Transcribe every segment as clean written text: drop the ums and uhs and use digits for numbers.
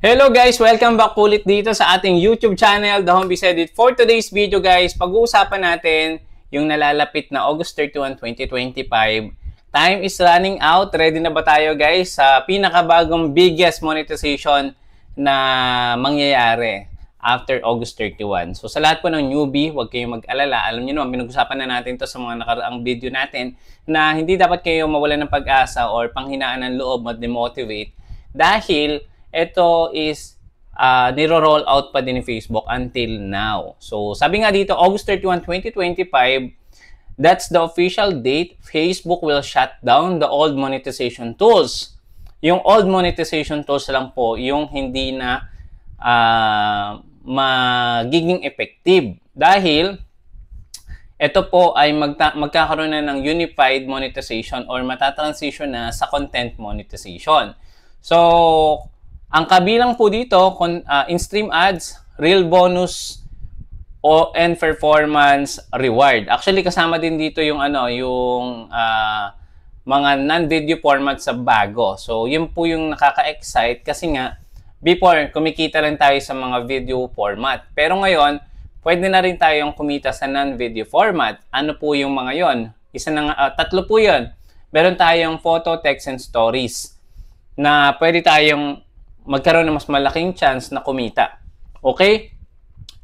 Hello guys! Welcome back ulit dito sa ating YouTube channel, The Home Biz Edit. For today's video guys, pag-uusapan natin yung nalalapit na August 31, 2025. Time is running out. Ready na ba tayo guys sa pinakabagong biggest monetization na mangyayari after August 31? So sa lahat po ng newbie, huwag kayong mag-alala. Alam niyo naman, pinag-usapan na natin to sa mga nakaraang video natin na hindi dapat kayo mawalan ng pag-asa or panghinaan ng loob, mag-demotivate dahil ito is niro-roll out pa din ni Facebook until now. So, sabi nga dito, August 31, 2025, that's the official date. Facebook will shut down the old monetization tools. Yung old monetization tools lang po, yung hindi na magiging effective. Dahil, ito po ay magkakaroon na ng unified monetization or matatransition na sa content monetization. So, ang kabilang po dito, in-stream ads, real bonus, and performance reward. Actually, kasama din dito yung mga non-video format sa bago. So, yun po yung nakaka-excite kasi nga, before, kumikita lang tayo sa mga video format. Pero ngayon, pwede na rin tayong kumita sa non-video format. Ano po yung mga yon? Tatlo po yun. Meron tayong photo, text, and stories na pwede tayong magkaroon ng mas malaking chance na kumita. Okay?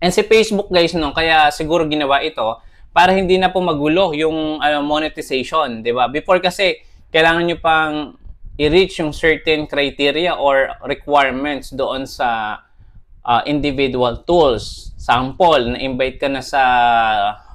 And si Facebook guys, kaya siguro ginawa ito para hindi na po magulo yung monetization, di ba? Before kasi, kailangan nyo pang i-reach yung certain criteria or requirements doon sa individual tools. Sample, na-invite ka na sa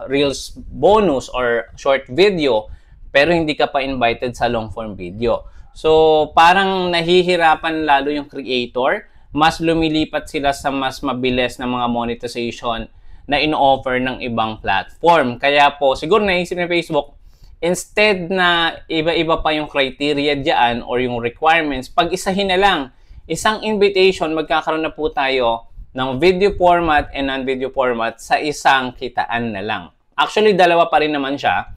Reels bonus or short video, pero hindi ka pa invited sa long form video. So, parang nahihirapan lalo yung creator. Mas lumilipat sila sa mas mabilis na mga monetization na in-offer ng ibang platform. Kaya po, siguro naisip ni Facebook, instead na iba-iba pa yung criteria dyan or yung requirements, pag-isahin na lang. Isang invitation, magkakaroon na po tayo ng video format and non-video format sa isang kitaan na lang. Actually, dalawa pa rin naman siya.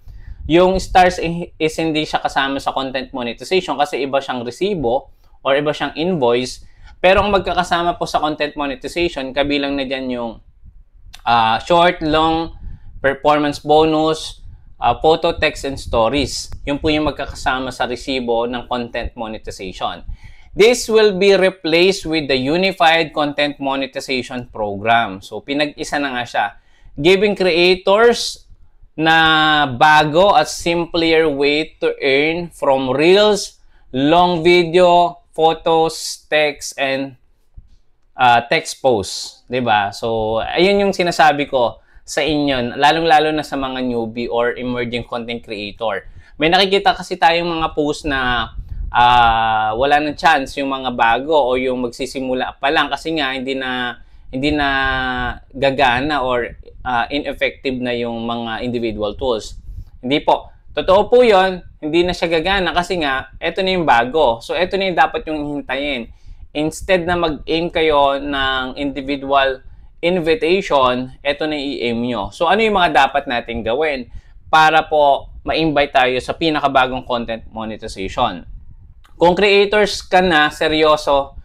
Yung stars is hindi siya kasama sa content monetization kasi iba siyang resibo or iba siyang invoice. Pero ang magkakasama po sa content monetization, kabilang na dyan yung short, long, performance bonus, photo, text, and stories. Yun po yung magkakasama sa resibo ng content monetization. This will be replaced with the Unified Content Monetization Program. So, pinag-isa na nga siya. Giving creators na bago at simpler way to earn from reels, long video, photos, text, and text posts. Diba? So, ayun yung sinasabi ko sa inyo, lalong-lalo na sa mga newbie or emerging content creator. May nakikita kasi tayong mga post na wala ng chance yung mga bago o yung magsisimula pa lang kasi nga hindi na gagana or ineffective na yung mga individual tools. Hindi po. Totoo po yun, hindi na siya gagana kasi nga, eto na yung bago. So, eto na yung dapat yung hintayin. Instead na mag-aim kayo ng individual invitation, eto na i-aim nyo. So, ano yung mga dapat natin gawin para po ma-invite tayo sa pinakabagong content monetization? Kung creators ka na seryoso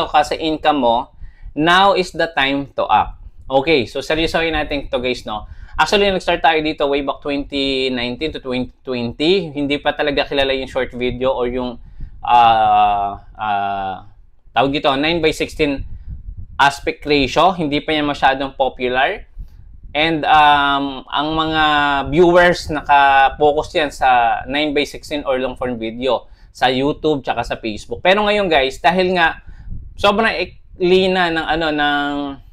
ka sa income mo, now is the time to act. Okay, so seryosohin natin ito guys, no? Actually, nag-start tayo dito way back 2019 to 2020. Hindi pa talaga kilala yung short video or yung tawag dito, 9:16 aspect ratio. Hindi pa yan masyadong popular. And ang mga viewers naka-focus yan sa 9:16 or long form video sa YouTube tsaka sa Facebook. Pero ngayon guys, dahil nga sobrang lina ng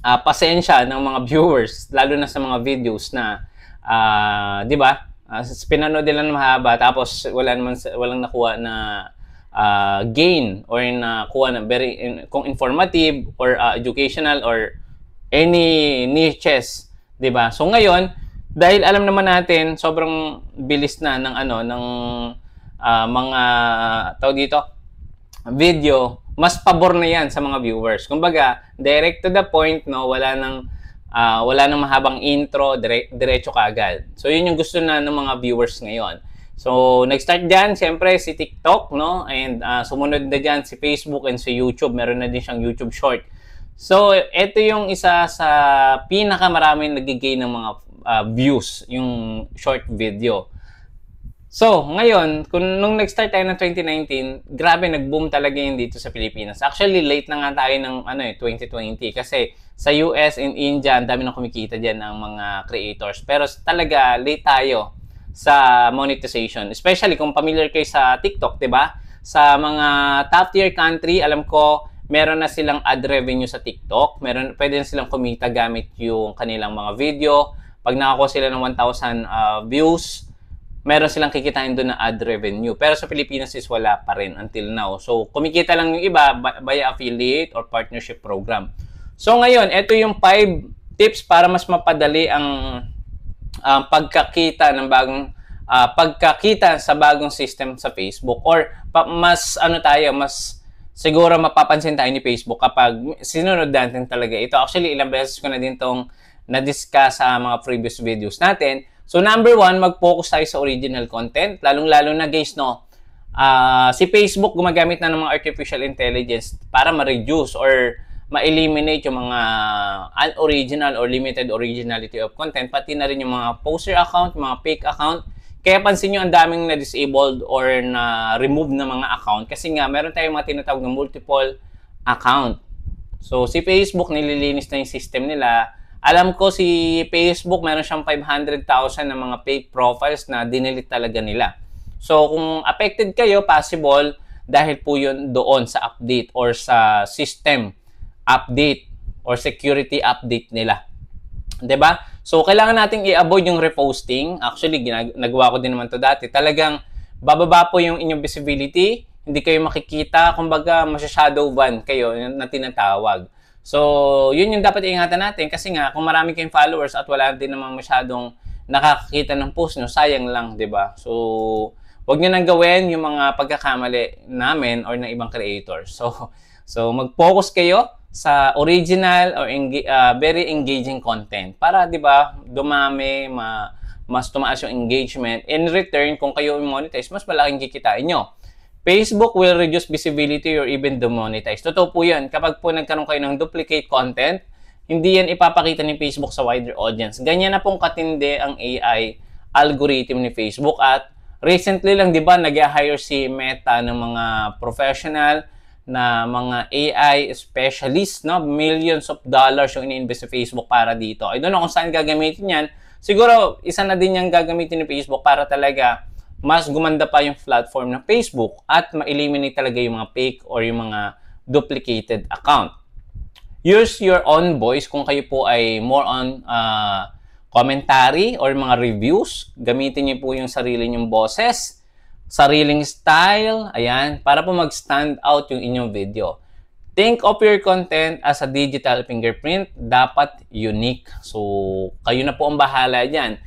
pasensya ng mga viewers, lalo na sa mga videos na, di ba? Pinanood nila ng mahaba, tapos walang nakuha na gain or nakuha na kung informative or educational or any niches, di ba? So ngayon, dahil alam naman natin, sobrang bilis na ng mga tawag dito, video, mas pabor na yan sa mga viewers. Kumbaga, direct to the point, no? Wala nang mahabang intro, diretso kaagad. So, yun yung gusto na ng mga viewers ngayon. So, nag-start dyan, siyempre, si TikTok, no? And sumunod na dyan si Facebook and si YouTube. Meron na din siyang YouTube Short. So, ito yung isa sa pinakamaraming nag-gain ng mga views, yung short video. So, ngayon, nung nag-start tayo ng 2019, grabe, nag-boom talaga yun dito sa Pilipinas. Actually, late na nga tayo ng 2020 kasi sa US and India, ang dami nang kumikita dyan ng mga creators. Pero talaga, late tayo sa monetization. Especially kung familiar kayo sa TikTok, di ba? Sa mga top tier country, alam ko, meron na silang ad revenue sa TikTok. Pwede na silang kumita gamit yung kanilang mga video. Pag nakakuha sila ng 1,000 views, meron silang kikitain doon na ad revenue. Pero sa Pilipinas is wala pa rin until now. So, kumikita lang yung iba via affiliate or partnership program. So, ngayon, ito yung 5 tips para mas mapadali ang pagkakita sa bagong system sa Facebook, or mas siguro mapapansin tayo ni Facebook kapag sinunod natin talaga ito. Actually, ilang beses ko na din itong na-discuss sa mga previous videos natin. So, number 1, mag-focus tayo sa original content. Lalong-lalo na, guys, no? Si Facebook gumagamit na ng mga artificial intelligence para ma-reduce or ma-eliminate yung mga unoriginal or limited originality of content, pati na rin yung mga poster account, mga fake account. Kaya pansin nyo, ang daming na-disabled or na-remove na mga account kasi nga, meron tayong mga tinatawag na multiple account. So, si Facebook, nililinis na yung system nila. Alam ko si Facebook, meron siyang 500,000 na mga fake profiles na dinelete talaga nila. So, kung affected kayo, possible dahil po yun doon sa update or sa system update or security update nila. 'Di ba? So, kailangan nating i-avoid yung reposting. Actually, nagawa ko din naman to dati. Talagang bababa po yung inyong visibility, hindi kayo makikita, kumbaga masya-shadow ban kayo na tinatawag. So, yun yung dapat ingatan natin kasi nga, kung marami kayong followers at wala din naman masyadong nakakakita ng post nyo, sayang lang, di ba? So, wag nyo nang gawin yung mga pagkakamali namin or ng ibang creators. So mag-focus kayo sa original or very engaging content para, di ba, dumami, mas tumaas yung engagement. In return, kung kayo monetize, mas malaking kikitain nyo. Facebook will reduce visibility or even demonetize. Totoo po yan. Kapag po nagkaroon kayo ng duplicate content, hindi yan ipapakita ni Facebook sa wider audience. Ganyan na pong katindi ang AI algorithm ni Facebook. At recently lang, di ba, nag-hire si Meta ng mga professional na mga AI specialist, no? Millions of dollars yung ini-invest sa Facebook para dito. I don't know kung saan gagamitin yan. Siguro, isa na din yung gagamitin ni Facebook para talaga mas gumanda pa yung platform ng Facebook at ma-eliminate talaga yung mga fake or yung mga duplicated account. Use your own voice kung kayo po ay more on commentary or mga reviews. Gamitin niyo po yung sarili nyong boses, sariling style, ayan, para po mag-stand out yung inyong video. Think of your content as a digital fingerprint. Dapat unique. So, kayo na po ang bahala dyan.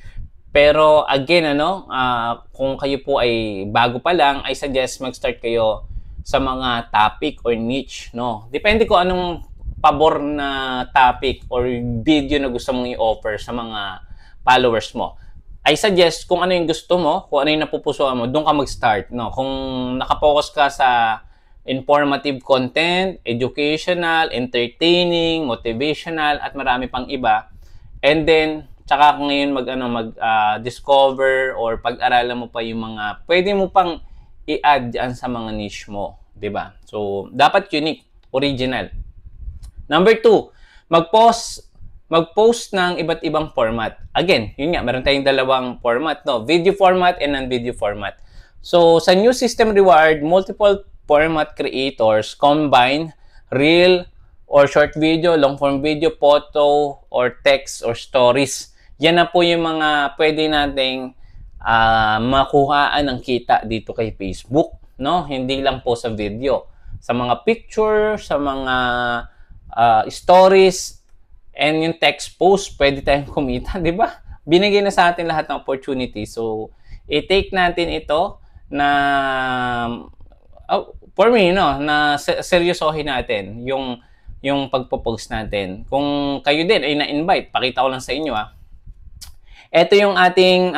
Pero again, kung kayo po ay bago pa lang, I suggest mag-start kayo sa mga topic or niche, no? Depende ko anong pabor na topic or video na gusto mong i-offer sa mga followers mo. I suggest kung ano yung gusto mo, kung ano yung napupusuan mo, doon ka mag-start, no? Kung nakapokus ka sa informative content, educational, entertaining, motivational, at marami pang iba, and then tsaka kung ngayon mag-discover or pag-aralan mo pa yung mga pwede mo pang i-add dyan sa mga niche mo, 'di ba? So, dapat unique, original. Number 2, mag-post ng iba't ibang format. Again, yun nga, meron tayong dalawang format, no? Video format and non-video format. So, sa new system reward, multiple format creators combine reel or short video, long form video, photo, or text, or stories. Yan na po yung mga pwede nating makuhaan ng kita dito kay Facebook, no? Hindi lang po sa video. Sa mga picture, sa mga stories, and yung text post, pwede tayong kumita, di ba? Binigay na sa atin lahat ng opportunity. So, i-take natin ito na, for me, no, na seryosohin natin yung pagpo-post natin. Kung kayo din ay na-invite, pakita ko lang sa inyo, Ito yung ating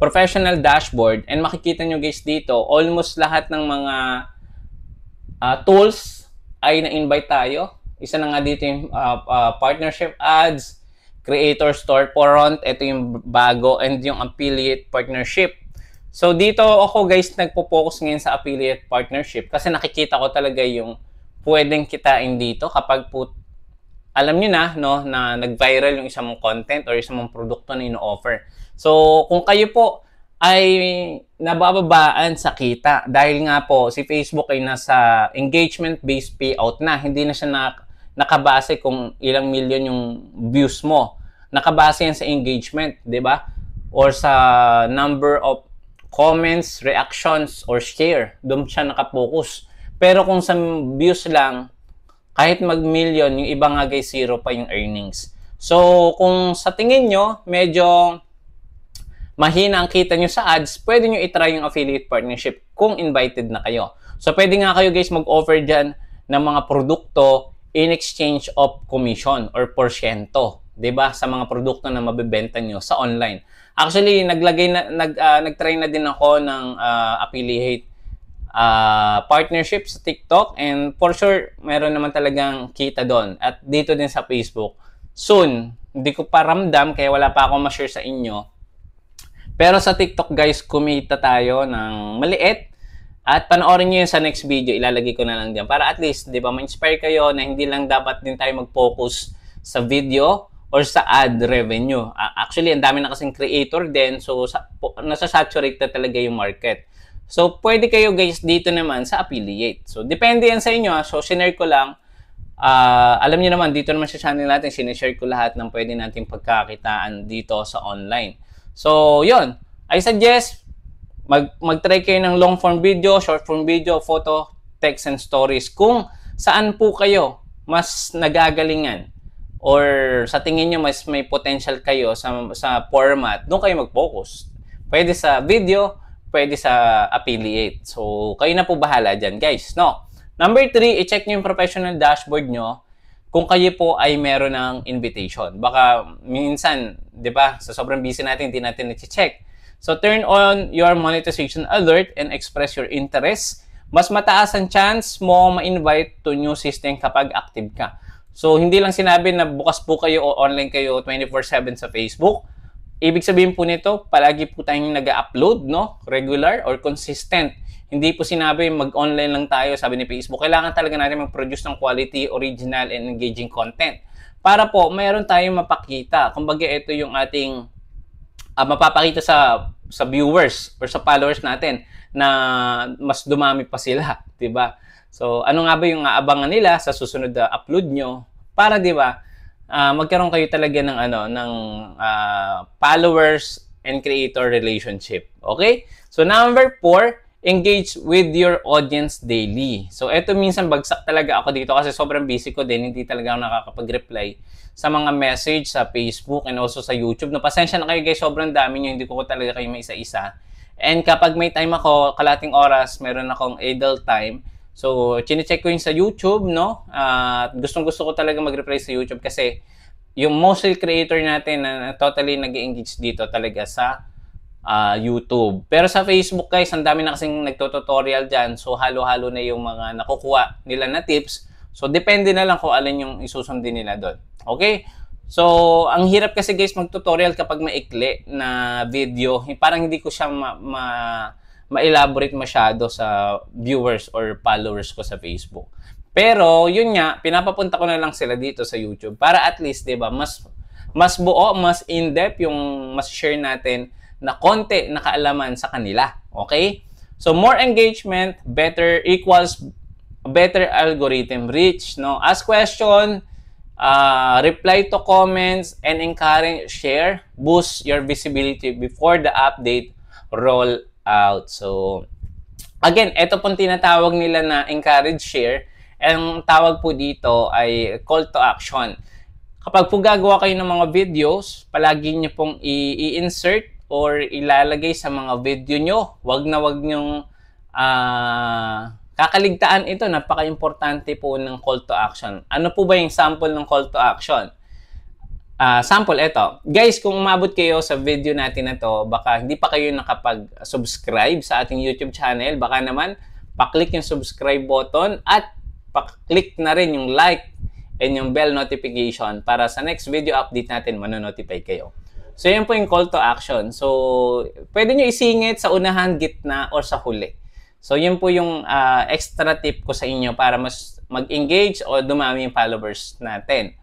professional dashboard and makikita nyo guys dito, almost lahat ng mga tools ay na-invite tayo. Isa na nga dito yung partnership ads, creator storefront, ito yung bago, and yung affiliate partnership. So dito ako guys nagpo-focus ngayon sa affiliate partnership kasi nakikita ko talaga yung pwedeng kitain dito kapag alam niyo na no na nag-viral yung isang mong content or isang mong produkto na ino-offer. So kung kayo po ay nabababaan sa kita dahil nga po si Facebook ay nasa engagement-based payout na, hindi na siya nakabase kung ilang milyon yung views mo. Nakabase yan sa engagement, 'di ba? Or sa number of comments, reactions, or share. Doon siya nakapokus. Pero kung sa views lang, kahit mag-million, yung iba nga guys, zero pa yung earnings. So, kung sa tingin nyo, medyo mahina ang kita nyo sa ads, pwede nyo itry yung affiliate partnership kung invited na kayo. So, pwede nga kayo guys mag-offer dyan ng mga produkto in exchange of commission or porsyento. 'Di ba? Sa mga produkto na mabebenta nyo sa online. Actually, nagtry na din ako ng affiliate partnership sa TikTok and for sure, meron naman talagang kita doon. At dito din sa Facebook. Soon, hindi ko pa ramdam kaya wala pa akong ma-share sa inyo. Pero sa TikTok guys, kumita tayo ng maliit. At panoorin nyo yun sa next video, ilalagay ko na lang dyan. Para at least, di ba, ma-inspire kayo na hindi lang dapat din tayo mag-focus sa video or sa ad revenue. Actually, ang dami na kasing creator din. So, nasa-saturate na talaga yung market. So, pwede kayo guys dito naman sa affiliate. So, depende yan sa inyo. So, sinare ko lang. Alam niyo naman, dito naman sa channel natin, sinishare ko lahat ng pwede nating pagkakitaan dito sa online. So, yun. I suggest, mag-try kayo ng long form video, short form video, photo, text, and stories. Kung saan po kayo mas nagagalingan or sa tingin nyo mas may potential kayo sa format, doon kayo mag-focus. Pwede sa video, pwede sa affiliate. So, kayo na po bahala dyan, guys. No? Number 3, i-check nyo yung professional dashboard nyo kung kayo po ay meron ng invitation. Baka minsan, di ba, sa sobrang busy natin, hindi natin i-check. So, turn on your monetization alert and express your interest. Mas mataas ang chance mo ma-invite to new system kapag active ka. So, hindi lang sinabi na bukas po kayo o online kayo 24/7 sa Facebook. Ibig sabihin po nito, palagi po tayong nag-upload, no? Regular or consistent. Hindi po sinabi mag-online lang tayo, sabi ni Facebook. Kailangan talaga natin mag-produce ng quality, original, and engaging content. Para po, mayroon tayong mapakita. Kumbaga, ito yung ating mapapakita sa viewers or sa followers natin na mas dumami pa sila, 'di ba? So, ano nga ba yung aabangan nila sa susunod na upload nyo para 'di ba? Magkaroon kayo talaga ng followers and creator relationship. Okay? So, number 4, engage with your audience daily. So, eto minsan bagsak talaga ako dito kasi sobrang busy ko din, hindi talaga ako nakakapag-reply sa mga message sa Facebook and also sa YouTube. No, pasensya na kayo guys, sobrang dami nyo, hindi ko talaga kayo may isa-isa. And kapag may time ako, kalating oras, meron akong idle time. So, chine-check ko yun sa YouTube, no? Gustong-gusto ko talaga mag-reply sa YouTube kasi yung mostly creator natin na totally nag-engage dito talaga sa YouTube. Pero sa Facebook guys, ang dami na kasing nagtututorial dyan. So, halo-halo na yung mga nakukuha nila na tips. So, depende na lang kung alin yung isusundin nila doon. Okay? So, ang hirap kasi guys mag-tutorial kapag maikli na video. Parang hindi ko siya ma-elaborate masyado sa viewers or followers ko sa Facebook. Pero, yun nga, pinapapunta ko na lang sila dito sa YouTube para at least, di ba, mas buo, mas in-depth yung mas share natin na konti na kaalaman sa kanila. Okay? So, more engagement, better equals better algorithm reach. No? Ask question, reply to comments, and encourage share, boost your visibility before the update roll out. So, again, ito pong tinatawag nila na encourage share. Ang tawag po dito ay call to action. Kapag po gagawa kayo ng mga videos, palagi nyo pong i-insert or ilalagay sa mga video nyo. Wag nyong kakaligtaan ito. Napaka-importante po ng call to action. Ano po ba yung sample ng call to action? Sample, eto. Guys, kung umabot kayo sa video natin na to, baka hindi pa kayo nakapag-subscribe sa ating YouTube channel, baka naman pa-click yung subscribe button at pa-click na rin yung like and yung bell notification para sa next video update natin, manonotify kayo. So, yan po yung call to action. So, pwede nyo isingit sa unahan, gitna, or sa huli. So, yun po yung extra tip ko sa inyo para mas mag-engage o dumami yung followers natin.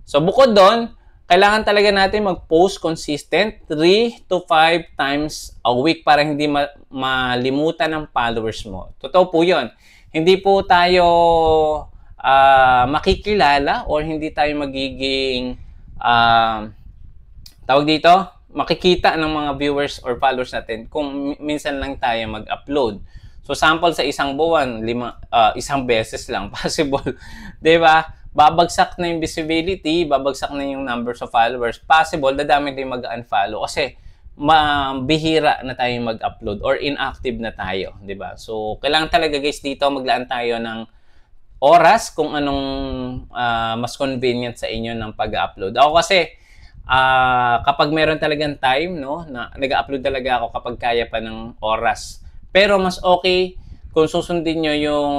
So, bukod doon, kailangan talaga natin mag-post consistent 3 to 5 times a week para hindi malimutan ng followers mo. Totoo po yun. Hindi po tayo makikilala or hindi tayo magiging tawag dito, makikita ng mga viewers or followers natin kung minsan lang tayo mag-upload. So, sample sa isang buwan, isang beses lang possible. Diba? Babagsak na yung visibility, babagsak na yung numbers of followers. Possible, dadami din mag-unfollow kasi bihira na tayo mag-upload or inactive na tayo. Diba? So, kailangan talaga guys dito maglaan tayo ng oras kung anong mas convenient sa inyo ng pag-upload. Ako kasi, kapag meron talagang time, no, na nag-upload talaga ako kapag kaya pa ng oras. Pero mas okay kung susundin nyo yung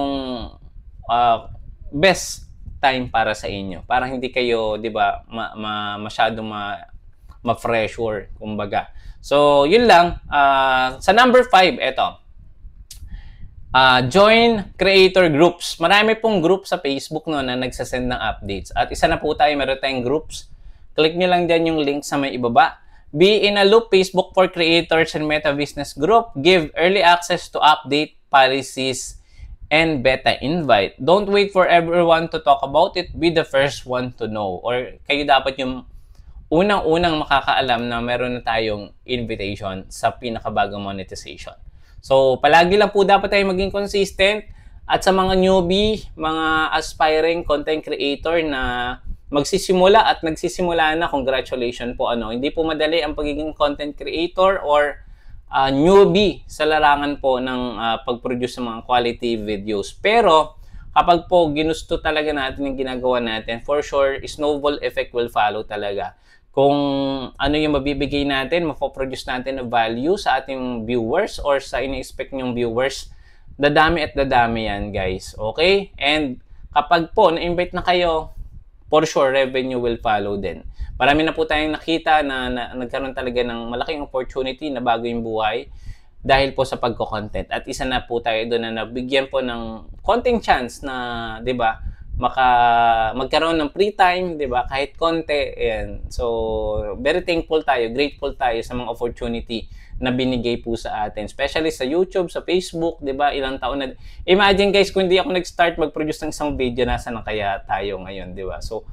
best time para sa inyo. Para hindi kayo, di ba, masyadong ma-pressure, kumbaga. So, yun lang. Sa number 5, eto. Join creator groups. Marami pong group sa Facebook no, na nagsasend ng updates. At isa na po tayo, meron tayong groups. Click nyo lang dyan yung link sa may ibaba. Be in a loop, Facebook for Creators and Meta Business Group. Give early access to update policies and beta invite. Don't wait for everyone to talk about it. Be the first one to know. Or kayo dapat yung unang-unang makakaalam na meron na tayong invitation sa pinakabagong monetization. So, palagi lang po dapat tayo maging consistent. At sa mga newbie, mga aspiring content creator na magsisimula at nagsisimula na, congratulations po. Hindi po madali ang pagiging content creator or newbie sa larangan po ng pag-produce ng mga quality videos. Pero kapag po ginusto talaga natin yung ginagawa natin, for sure, snowball effect will follow talaga. Kung ano yung mabibigay natin, mapoproduce natin na value sa ating viewers or sa ini-expect nyong viewers, dadami at dadami yan, guys. Okay? And kapag po na-invite na kayo, for sure, revenue will follow din. Marami na po tayong nakita na nagkaroon talaga ng malaking opportunity na bago yung buhay dahil po sa pagko-content. At isa na po tayo doon na nabigyan po ng konting chance na, di ba, magkaroon ng free time, di ba, kahit konti. Ayan. So, very thankful tayo, grateful tayo sa mga opportunity na binigay po sa atin. Especially sa YouTube, sa Facebook, di ba, ilang taon na. Imagine guys, kung hindi ako nag-start mag-produce ng isang video, nasa na kaya tayo ngayon, di ba? So,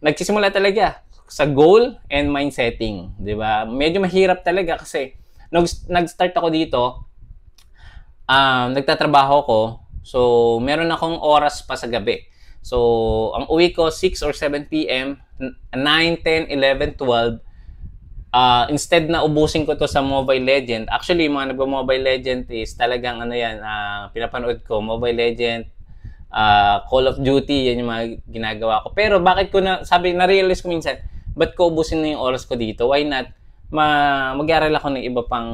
nagsisimula talaga sa goal and mind setting, di ba? Medyo mahirap talaga kasi nag-start ako dito, nagtatrabaho ko, so meron akong oras pa sa gabi. So, ang uwi ko 6 or 7 p.m., 9, 10, 11, 12, instead na ubusin ko to sa Mobile Legend. Actually, mga nagbo-Mobile Legend is talagang pinapanood ko, Mobile Legend, Call of Duty, yan yung mga ginagawa ko. Pero bakit ko na-realize ko minsan, ba't ko ubusin na yung oras ko dito? Why not? Mag-aaral ako ng iba pang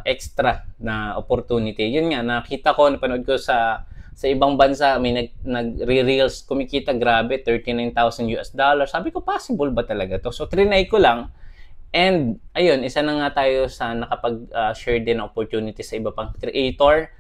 extra na opportunity. Yun nga, nakita ko, napanood ko sa ibang bansa, may nag-reels, kumikita, grabe, $39,000 US. Sabi ko, possible ba talaga to? So, trinay ko lang. And, ayun, isa na nga tayo sa nakapag-share din ng opportunity sa iba pang creator.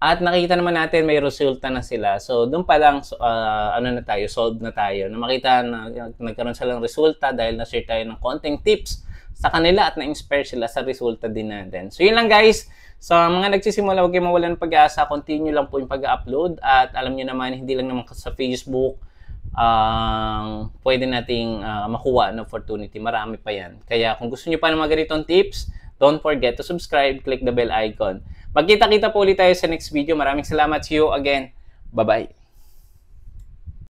At nakita naman natin may resulta na sila. So, doon pa lang, solved na tayo. Na makita na nagkaroon silang resulta dahil na-share tayo ng konting tips sa kanila at na-inspire sila sa resulta din natin. So, yun lang guys. Sa mga nagsisimula, huwag kayong mawalan ng pag-asa. Continue lang po yung pag-upload. At alam nyo naman, hindi lang naman sa Facebook pwede nating makuha ng opportunity. Marami pa yan. Kaya kung gusto nyo pa ng mga ganitong tips, don't forget to subscribe, click the bell icon. Magkita-kita po ulit tayo sa next video. Maraming salamat. See you again. Bye-bye.